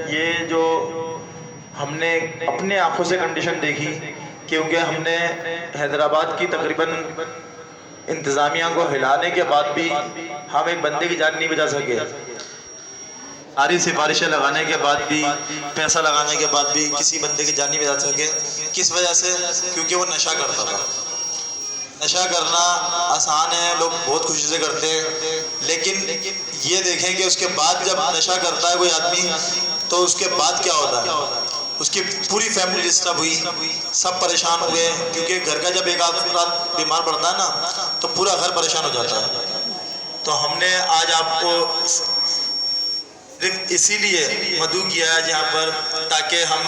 یہ جو ہم نے اپنے آنکھوں سے کنڈیشن دیکھی، کیونکہ ہم نے حیدرآباد کی تقریباً انتظامیہ کو ہلانے کے بعد بھی ہم ایک بندے کی جان نہیں بچا سکے، ساری سفارشیں لگانے کے بعد بھی، پیسہ لگانے کے بعد بھی کسی بندے کی جان نہیں بچا سکے۔ کس وجہ سے؟ کیونکہ وہ نشہ کرتا تھا۔ نشہ کرنا آسان ہے، لوگ بہت خوشی سے کرتے ہیں، لیکن یہ دیکھیں کہ اس کے بعد جب نشہ کرتا ہے کوئی آدمی تو اس کے بعد کیا ہوتا ہے؟ اس کی پوری فیملی ڈسٹرب ہوئی، سب پریشان ہوئے، کیونکہ گھر کا جب ایک آدمی بیمار پڑتا ہے نا تو پورا گھر پریشان ہو جاتا ہے۔ تو ہم نے آج آپ کو صرف اسی لیے مدعو کیا ہے یہاں پر، تاکہ ہم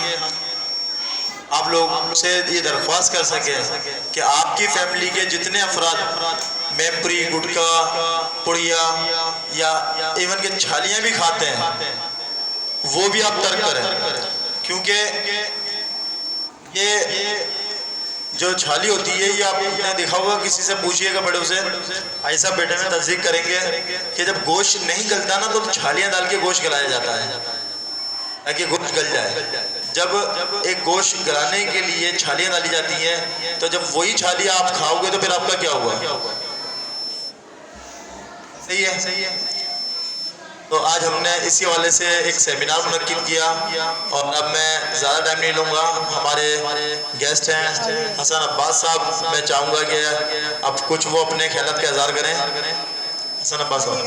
آپ لوگ سے یہ درخواست کر سکیں کہ آپ کی فیملی کے جتنے افراد میپری، گٹکا، پڑیا یا ایون کہ چھالیاں بھی کھاتے ہیں وہ بھی آپ ترک کریں، کیونکہ یہ جو چھالی ہوتی ہے یہ آپ نے دیکھا ہوگا، کسی سے پوچھئے گا بڑے سے، ایسا بیٹے میں تصدیق کریں گے کہ جب گوشت نہیں گلتا نا تو چھالیاں ڈال کے گوشت گلایا جاتا ہے تاکہ گوشت گل جائے۔ جب ایک گوشت گلانے کے لیے چھالیاں ڈالی جاتی ہیں تو جب وہی چھالیاں آپ کھاؤ گے تو پھر آپ کا کیا ہوا؟ صحیح ہے۔ تو آج ہم نے اسی حوالے سے ایک سیمینار منعقد کیا، اور اب میں زیادہ ٹائم نہیں لوں گا، ہمارے گیسٹ ہیں حسن عباس صاحب، میں چاہوں گا کہ اب کچھ وہ اپنے خیالات کا اظہار کریں۔ حسن عباس صاحب۔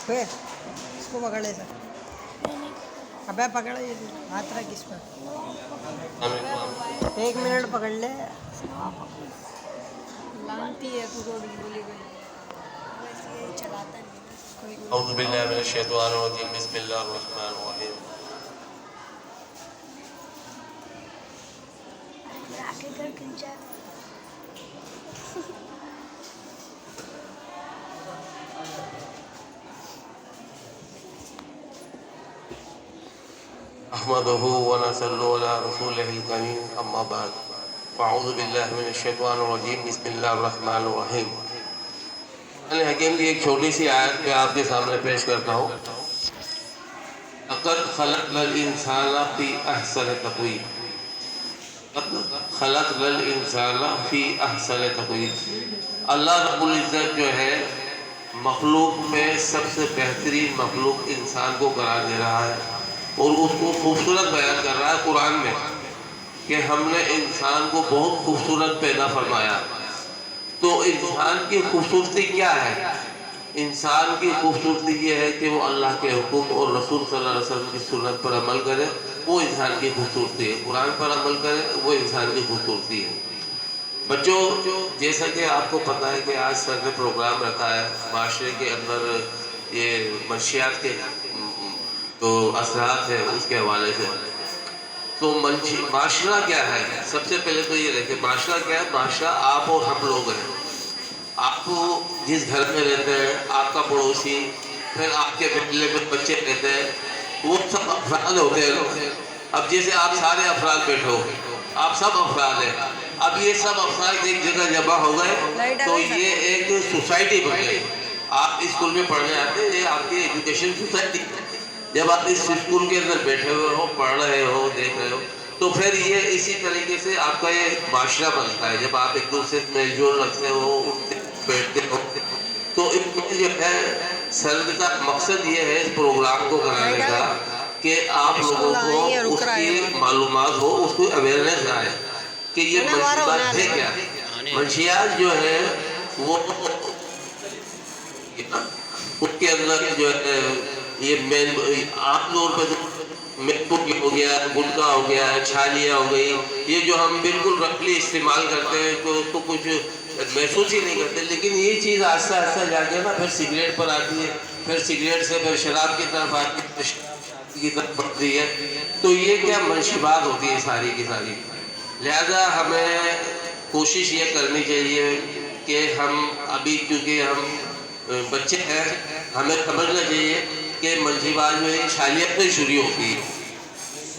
اس کو پکڑ لے سر، ابے پکڑ ہاتھ رکھ اس پر، 1 منٹ پکڑ لے۔ لانتی ہے تو بولی گئی چلاتا نہیں۔ اعوذ باللہ من الشیطان الرجیم، بسم اللہ الرحمن الرحیم۔ احمدہ ونصلی علی رسولہ الکریم، اما بعد، اعوذ باللہ من الشیطان الرجیم، بسم اللہ الرحمن الرحیم۔ قرآن حکیم کی ایک چھوٹی سی آیت میں آپ کے سامنے پیش کرتا ہوں۔ لقد خلقنا الانسان فی احسن تقویم، خلقنا الانسان فی احسن تقویم۔ اللہ رب العزت جو ہے مخلوق میں سب سے بہترین مخلوق انسان کو قرار دے رہا ہے، اور اس کو خوبصورت بیان کر رہا ہے قرآن میں کہ ہم نے انسان کو بہت خوبصورت پیدا فرمایا۔ تو انسان کی خوبصورتی کیا ہے؟ انسان کی خوبصورتی یہ ہے کہ وہ اللہ کے حکم اور رسول صلی اللہ علیہ وسلم کی سنت پر عمل کرے، وہ انسان کی خوبصورتی ہے۔ قرآن پر عمل کرے، وہ انسان کی خوبصورتی ہے۔ بچوں، جیسا کہ آپ کو پتہ ہے کہ آج سر نے پروگرام رکھا ہے معاشرے کے اندر یہ منشیات کے جو اثرات ہیں اس کے حوالے سے۔ تو معاشرہ کیا ہے؟ سب سے پہلے تو یہ دیکھیں معاشرہ کیا ہے۔ معاشرہ آپ اور ہم لوگ ہیں۔ آپ جس گھر میں رہتے ہیں، آپ کا پڑوسی، پھر آپ کے محلے میں بچے رہتے ہیں، وہ سب افراد ہوتے ہیں۔ اب جیسے آپ سارے افراد بیٹھے ہو، آپ سب افراد ہیں۔ اب یہ سب افراد ایک جگہ جمع ہو گئے تو یہ ایک سوسائٹی بن گئی۔ آپ اسکول میں پڑھنے آتے ہیں، یہ آپ کی ایجوکیشن سوسائٹی۔ جب آپ اس اسکول کے اندر بیٹھے ہوئے ہو، پڑھ رہے ہو، دیکھ رہے ہو، تو پھر یہ اسی طریقے سے آپ کا یہ معاشرہ بنتا ہے۔ جب آپ ایک دوسرے سے میل جول رکھتے ہو، اٹھتے بیٹھتے ہو، تو اس میں جو ہے سر کا مقصد یہ ہے اس پروگرام کو کرانے کا کہ آپ لوگوں کو اس کی معلومات ہو، اس کو اویئرنیس آئے کہ یہ منشیات ہے کیا۔ منشیات جو ہے وہ اس کے اندر جو ہے یہ مین عام طور پہ میپک ہو گیا، گٹکا ہو گیا، چھالیاں ہو گئی، یہ جو ہم بالکل رفلی استعمال کرتے ہیں تو اس کو کچھ محسوس ہی نہیں کرتے، لیکن یہ چیز آہستہ آہستہ جا کے نا پھر سگریٹ پر آتی ہے، پھر سگریٹ سے پھر شراب کی طرف آتی ہے، شراب کی طرف بڑھتی ہے۔ تو یہ کیا منشیات ہوتی ہے ساری کی ساری۔ لہذا ہمیں کوشش یہ کرنی چاہیے کہ ہم ابھی کیونکہ ہم بچے ہیں، ہمیں سمجھنا چاہیے کہ منشیات جو ہے چھالیاں سے شروع ہوتی ہے۔